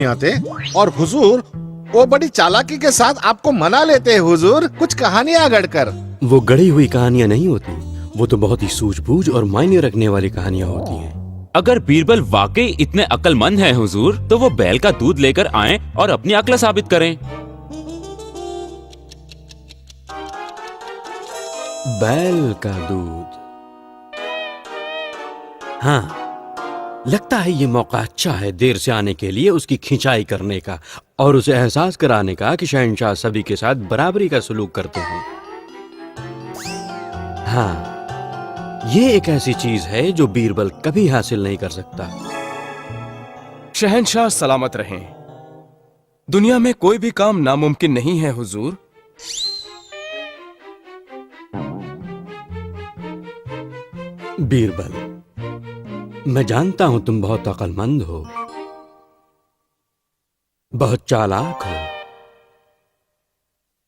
आते और हुजूर वो बड़ी चालाकी के साथ आपको मना लेते हैं हुजूर, कुछ कहानियां गढ़कर। वो गढ़ी हुई कहानियां नहीं होती, वो तो बहुत ही सूझबूझ और मायने रखने वाली कहानियां होती हैं। अगर बीरबल वाकई इतने अक्लमंद हैं हुजूर, तो वो बैल का दूध लेकर आएं और अपनी अक्ल साबित करें। बैल का दूध, हाँ, लगता है ये मौका अच्छा है देर से आने के लिए उसकी खिंचाई करने का और उसे एहसास कराने का कि शहंशाह सभी के साथ बराबरी का सलूक करते हैं। हाँ, ये एक ऐसी चीज है जो बीरबल कभी हासिल नहीं कर सकता। शहंशाह सलामत रहें। दुनिया में कोई भी काम नामुमकिन नहीं है हुजूर। बीरबल, मैं जानता हूं तुम बहुत अक्लमंद हो, बहुत चालाक हो,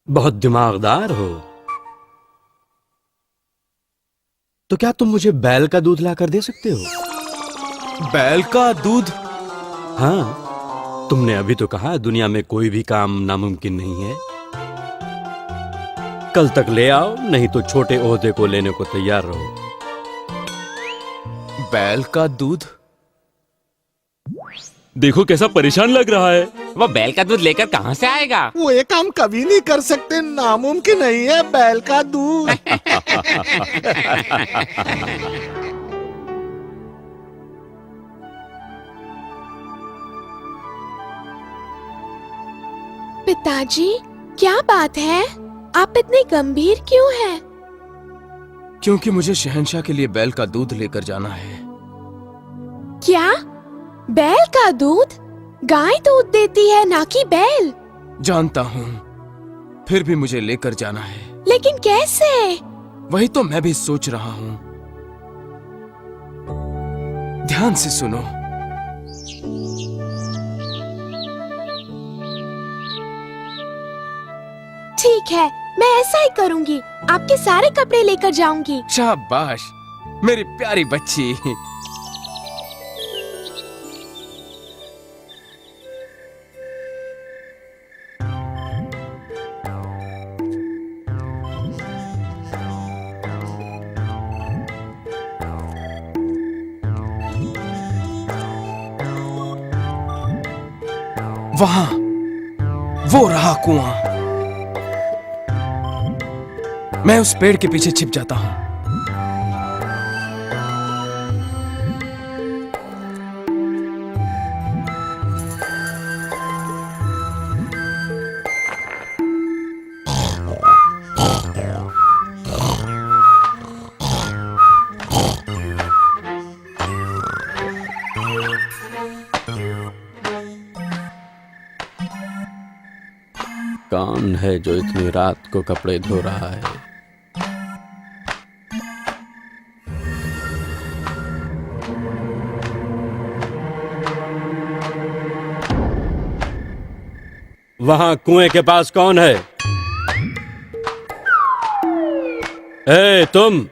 बहुत दिमागदार हो, तो क्या तुम मुझे बैल का दूध लाकर दे सकते हो? बैल का दूध? हाँ, तुमने अभी तो कहा दुनिया में कोई भी काम नामुमकिन नहीं है। कल तक ले आओ, नहीं तो छोटे ओहदे को लेने को तैयार रहो। बैल का दूध? देखो कैसा परेशान लग रहा है। वो बैल का दूध लेकर कहाँ से आएगा? वो ये काम कभी नहीं कर सकते, नामुमकिन नहीं है बैल का दूध। पिताजी, क्या बात है? आप इतने गंभीर क्यों हैं? क्योंकि मुझे शहंशाह के लिए बैल का दूध लेकर जाना है। क्या? बैल का दूध? गाय दूध देती है, ना कि बैल। जानता हूँ, फिर भी मुझे लेकर जाना है। लेकिन कैसे? वही तो मैं भी सोच रहा हूँ। ध्यान से सुनो। ठीक है, मैं ऐसा ही करूंगी। आपके सारे कपड़े लेकर जाऊंगी। शाबाश, मेरी प्यारी बच्ची। वहां वो रहा कुआं। मैं उस पेड़ के पीछे छिप जाता हूं। कौन है जो इतनी रात को कपड़े धो रहा है? वहां कुएं के पास कौन है? ए तुम,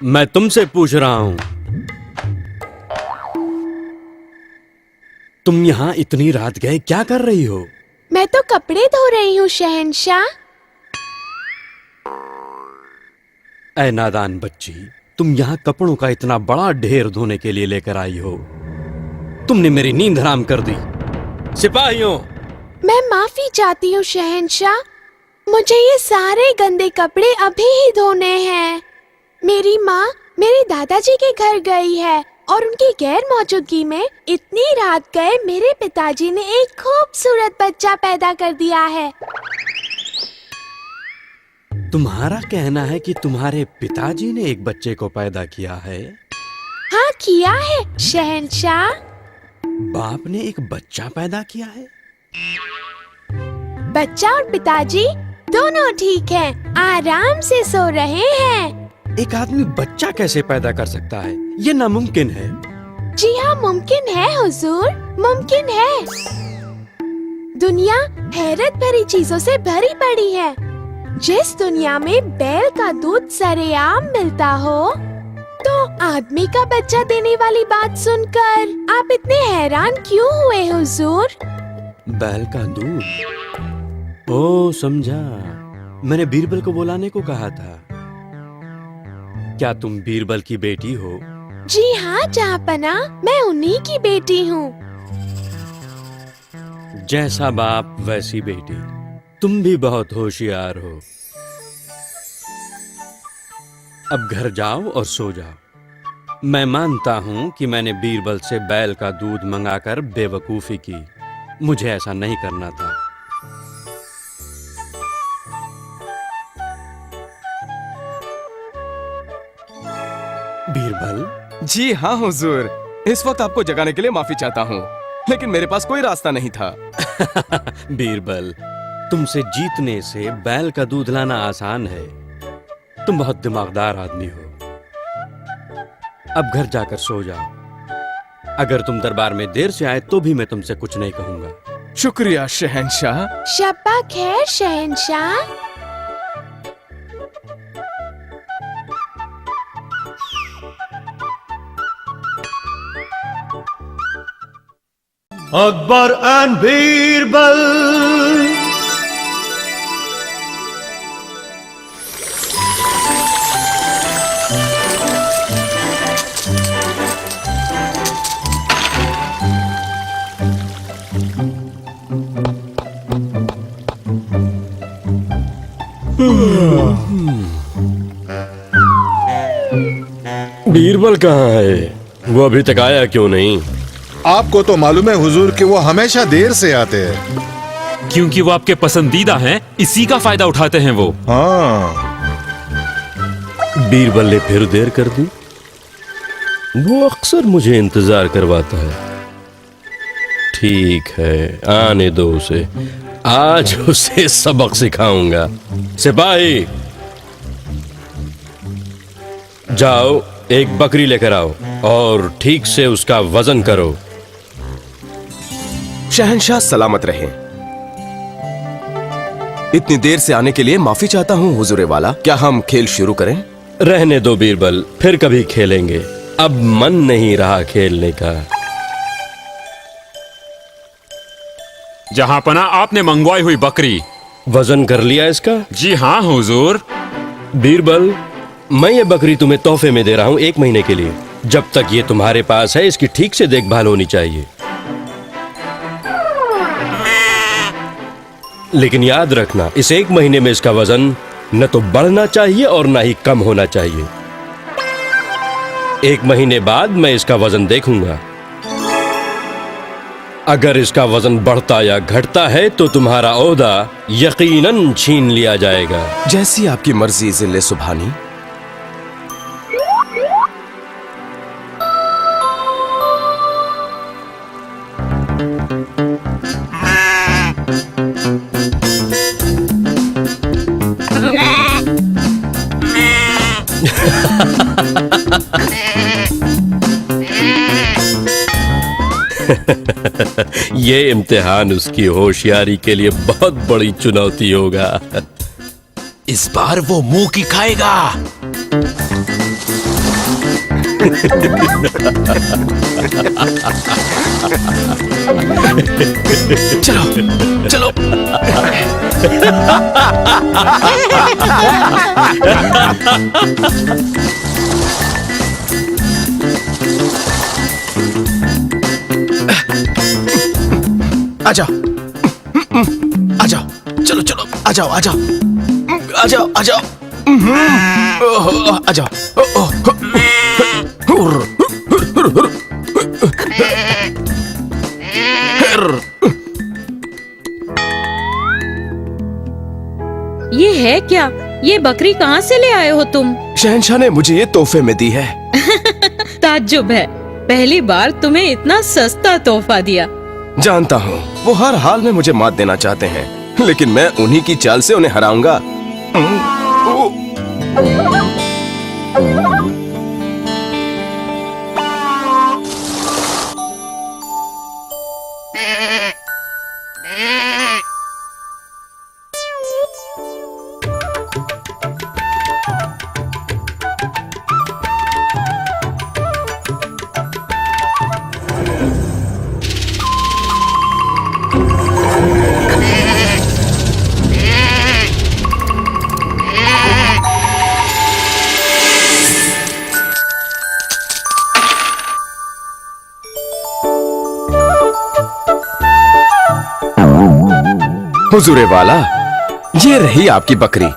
मैं तुमसे पूछ रहा हूं। तुम यहां इतनी रात गए क्या कर रही हो? मैं तो कपड़े धो रही हूँ शहंशाह। ऐ नादान बच्ची, तुम यहाँ कपड़ों का इतना बड़ा ढेर धोने के लिए लेकर आई हो? तुमने मेरी नींद हराम कर दी। सिपाहियों! मैं माफी चाहती हूँ शहंशाह, मुझे ये सारे गंदे कपड़े अभी ही धोने हैं। मेरी माँ मेरे दादाजी के घर गई है और उनकी गैर मौजूदगी में इतनी रात गए मेरे पिताजी ने एक खूबसूरत बच्चा पैदा कर दिया है। तुम्हारा कहना है कि तुम्हारे पिताजी ने एक बच्चे को पैदा किया है? हाँ, किया है शहंशाह। बाप ने एक बच्चा पैदा किया है? बच्चा और पिताजी दोनों ठीक हैं, आराम से सो रहे हैं। एक आदमी बच्चा कैसे पैदा कर सकता है? ये नामुमकिन है। जी हाँ, मुमकिन है हुजूर, मुमकिन है। दुनिया हैरत भरी चीजों से भरी पड़ी है। जिस दुनिया में बैल का दूध सरेआम मिलता हो, तो आदमी का बच्चा देने वाली बात सुनकर आप इतने हैरान क्यों हुए हुजूर? बैल का दूध। ओ समझा, मैंने बीरबल को बुलाने को कहा था। क्या तुम बीरबल की बेटी हो? जी हाँ जहाँपना, मैं उन्हीं की बेटी हूँ। जैसा बाप वैसी बेटी। तुम भी बहुत होशियार हो। अब घर जाओ और सो जाओ। मैं मानता हूं कि मैंने बीरबल से बैल का दूध मंगाकर बेवकूफी की। मुझे ऐसा नहीं करना था। बीरबल। जी हाँ हुजूर, इस वक्त आपको जगाने के लिए माफी चाहता हूँ, लेकिन मेरे पास कोई रास्ता नहीं था। बीरबल, तुमसे जीतने से बैल का दूध लाना आसान है। तुम बहुत दिमागदार आदमी हो। अब घर जाकर सो जाओ। अगर तुम दरबार में देर से आए तो भी मैं तुमसे कुछ नहीं कहूंगा। शुक्रिया शहंशाह। शब्बा खैर शहंशाह। Akbar and Birbal. बीरबल कहाँ है? वो अभी तक आया क्यों नहीं? आपको तो मालूम है हुजूर कि वो हमेशा देर से आते हैं। क्योंकि वो आपके पसंदीदा हैं, इसी का फायदा उठाते हैं वो। हाँ। बीरबल ने फिर देर कर दी। वो अक्सर मुझे इंतजार करवाता है। ठीक है, आने दो उसे। आज उसे सबक सिखाऊंगा। सिपाही, जाओ एक बकरी लेकर आओ और ठीक से उसका वजन करो। शहंशाह सलामत रहे। इतनी देर से आने के लिए माफी चाहता हूँ हुजूरे वाला। क्या हम खेल शुरू करें? रहने दो बीरबल, फिर कभी खेलेंगे। अब मन नहीं रहा खेलने का। जहांपना, आपने मंगवाई हुई बकरी वजन कर लिया इसका? जी हाँ हुजूर। बीरबल, मैं ये बकरी तुम्हें तोहफे में दे रहा हूँ 1 महीने के लिए। जब तक ये तुम्हारे पास है, इसकी ठीक से देखभाल होनी चाहिए। लेकिन याद रखना, इस 1 महीने में इसका वजन न तो बढ़ना चाहिए और न ही कम होना चाहिए। 1 महीने बाद मैं इसका वजन देखूंगा। अगर इसका वजन बढ़ता या घटता है तो तुम्हारा ओहदा यकीनन छीन लिया जाएगा। जैसी आपकी मर्जी जिले सुभानी। ये इम्तिहान उसकी होशियारी के लिए बहुत बड़ी चुनौती होगा। इस बार वो मुंह की खाएगा। चलो चलो। आ जाओ, आ जाओ, चलो चलो, आ जाओ, आ जाओ, आ जाओ, आ जाओ, आ जाओ। ये है क्या? ये बकरी कहाँ से ले आए हो तुम? शहंशाह ने मुझे ये तोहफे में दी है। ताज्जुब है, पहली बार तुम्हें इतना सस्ता तोहफा दिया। जानता हूँ, वो हर हाल में मुझे मात देना चाहते हैं, लेकिन मैं उन्हीं की चाल से उन्हें हराऊंगा। हुजूरे वाला, ये रही आपकी बकरी।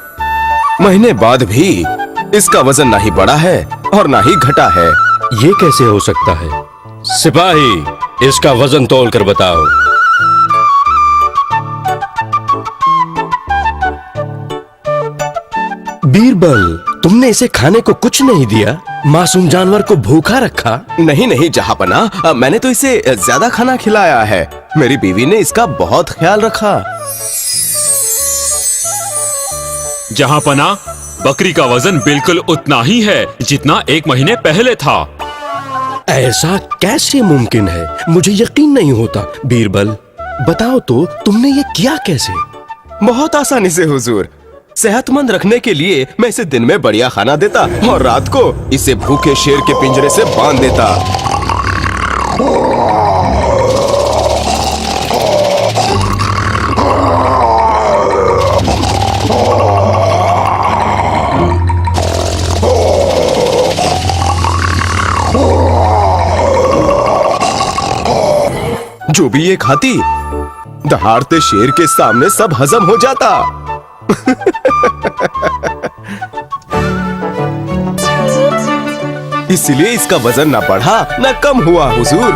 महीने बाद भी इसका वजन ना ही बढ़ा है और ना ही घटा है। ये कैसे हो सकता है? सिपाही, इसका वजन तौल कर बताओ। बीरबल, तुमने इसे खाने को कुछ नहीं दिया? मासूम जानवर को भूखा रखा? नहीं नहीं जहांपना, मैंने तो इसे ज्यादा खाना खिलाया है। मेरी बीवी ने इसका बहुत ख्याल रखा। जहांपना, बकरी का वजन बिल्कुल उतना ही है जितना 1 महीने पहले था। ऐसा कैसे मुमकिन है? मुझे यकीन नहीं होता। बीरबल, बताओ तो तुमने ये किया कैसे? बहुत आसानी से हुजूर। सेहतमंद रखने के लिए मैं इसे दिन में बढ़िया खाना देता और रात को इसे भूखे शेर के पिंजरे से बांध देता। जो भी ये खाती, दहाड़ते शेर के सामने सब हजम हो जाता। इसलिए इसका वजन ना बढ़ा ना कम हुआ हुजूर।